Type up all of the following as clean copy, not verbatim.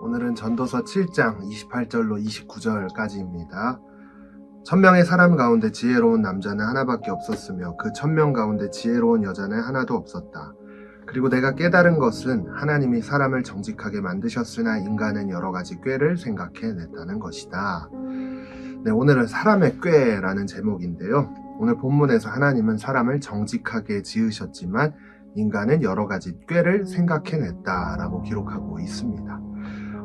오늘은 전도서 7장 28절로 29절까지입니다. 1000명의 사람 가운데 지혜로운 남자는 하나밖에 없었으며 그 1000명 가운데 지혜로운 여자는 하나도 없었다. 그리고 내가 깨달은 것은 하나님이 사람을 정직하게 만드셨으나 인간은 여러 가지 꾀를 생각해냈다는 것이다. 네, 오늘은 사람의 꾀라는 제목인데요. 오늘 본문에서 하나님은 사람을 정직하게 지으셨지만 인간은 여러 가지 꾀를 생각해냈다라고 기록하고 있습니다.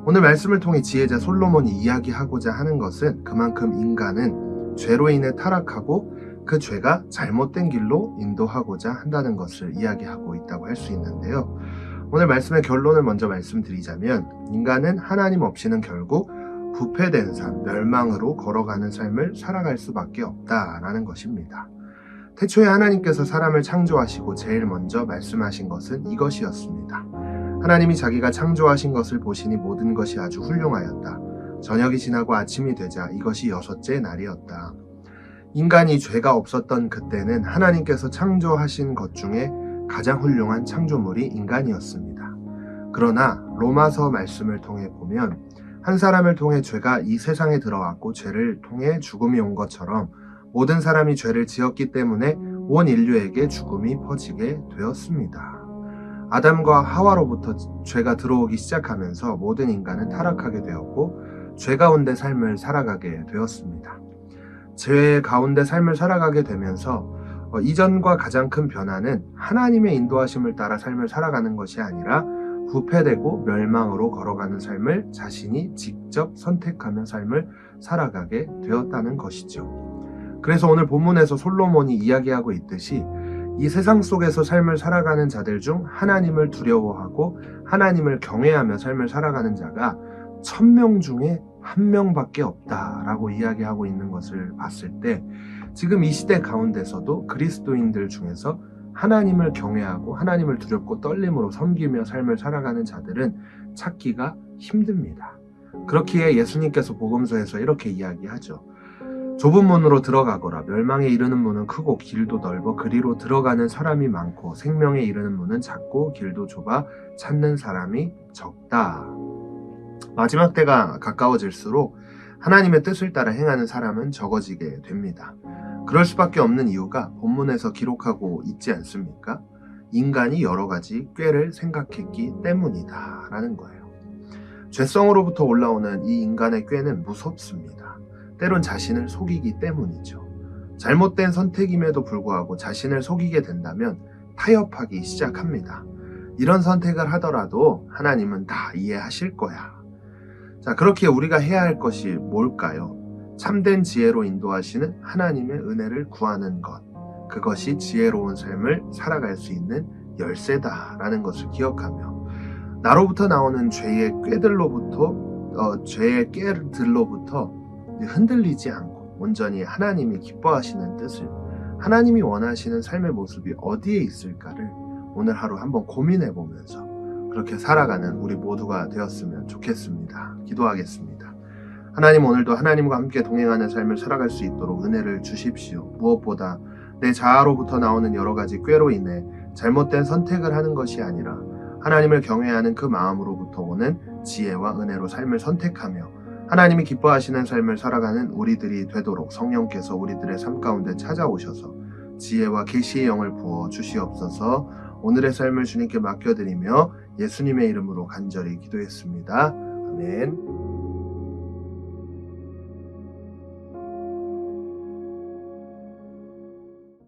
오늘 말씀을 통해 지혜자 솔로몬이 이야기하고자 하는 것은 그만큼 인간은 죄로 인해 타락하고 그 죄가 잘못된 길로 인도하고자 한다는 것을 이야기하고 있다고 할 수 있는데요. 오늘 말씀의 결론을 먼저 말씀드리자면 인간은 하나님 없이는 결국 부패된 삶, 멸망으로 걸어가는 삶을 살아갈 수밖에 없다라는 것입니다. 태초에 하나님께서 사람을 창조하시고 제일 먼저 말씀하신 것은 이것이었습니다. 하나님이 자기가 창조하신 것을 보시니 모든 것이 아주 훌륭하였다. 저녁이 지나고 아침이 되자 이것이 6째 날이었다. 인간이 죄가 없었던 그때는 하나님께서 창조하신 것 중에 가장 훌륭한 창조물이 인간이었습니다. 그러나 로마서 말씀을 통해 보면 한 사람을 통해 죄가 이 세상에 들어왔고 죄를 통해 죽음이 온 것처럼 모든 사람이 죄를 지었기 때문에 온 인류에게 죽음이 퍼지게 되었습니다. 아담과 하와로부터 죄가 들어오기 시작하면서 모든 인간은 타락하게 되었고 죄 가운데 삶을 살아가게 되었습니다. 죄 가운데 삶을 살아가게 되면서 이전과 가장 큰 변화는 하나님의 인도하심을 따라 삶을 살아가는 것이 아니라 부패되고 멸망으로 걸어가는 삶을 자신이 직접 선택하며 삶을 살아가게 되었다는 것이죠. 그래서 오늘 본문에서 솔로몬이 이야기하고 있듯이 이 세상 속에서 삶을 살아가는 자들 중 하나님을 두려워하고 하나님을 경외하며 삶을 살아가는 자가 1000명 중에 1명밖에 없다라고 이야기하고 있는 것을 봤을 때 지금 이 시대 가운데서도 그리스도인들 중에서 하나님을 경외하고 하나님을 두렵고 떨림으로 섬기며 삶을 살아가는 자들은 찾기가 힘듭니다. 그렇기에 예수님께서 복음서에서 이렇게 이야기하죠. 좁은 문으로 들어가거라. 멸망에 이르는 문은 크고 길도 넓어 그리로 들어가는 사람이 많고 생명에 이르는 문은 작고 길도 좁아 찾는 사람이 적다. 마지막 때가 가까워질수록 하나님의 뜻을 따라 행하는 사람은 적어지게 됩니다. 그럴 수밖에 없는 이유가 본문에서 기록하고 있지 않습니까? 인간이 여러 가지 꾀를 생각했기 때문이다 라는 거예요. 죄성으로부터 올라오는 이 인간의 꾀는 무섭습니다. 때론 자신을 속이기 때문이죠. 잘못된 선택임에도 불구하고 자신을 속이게 된다면 타협하기 시작합니다. 이런 선택을 하더라도 하나님은 다 이해하실 거야. 자, 그렇게 우리가 해야 할 것이 뭘까요? 참된 지혜로 인도하시는 하나님의 은혜를 구하는 것. 그것이 지혜로운 삶을 살아갈 수 있는 열쇠다라는 것을 기억하며 나로부터 나오는 죄의 꾀들로부터 흔들리지 않고 온전히 하나님이 기뻐하시는 뜻을, 하나님이 원하시는 삶의 모습이 어디에 있을까를 오늘 하루 한번 고민해 보면서 그렇게 살아가는 우리 모두가 되었으면 좋겠습니다. 기도하겠습니다. 하나님, 오늘도 하나님과 함께 동행하는 삶을 살아갈 수 있도록 은혜를 주십시오. 무엇보다 내 자아로부터 나오는 여러 가지 꾀로 인해 잘못된 선택을 하는 것이 아니라 하나님을 경외하는 그 마음으로부터 오는 지혜와 은혜로 삶을 선택하며 하나님이 기뻐하시는 삶을 살아가는 우리들이 되도록 성령께서 우리들의 삶 가운데 찾아오셔서 지혜와 계시의 영을 부어 주시옵소서. 오늘의 삶을 주님께 맡겨드리며 예수님의 이름으로 간절히 기도했습니다. 아멘.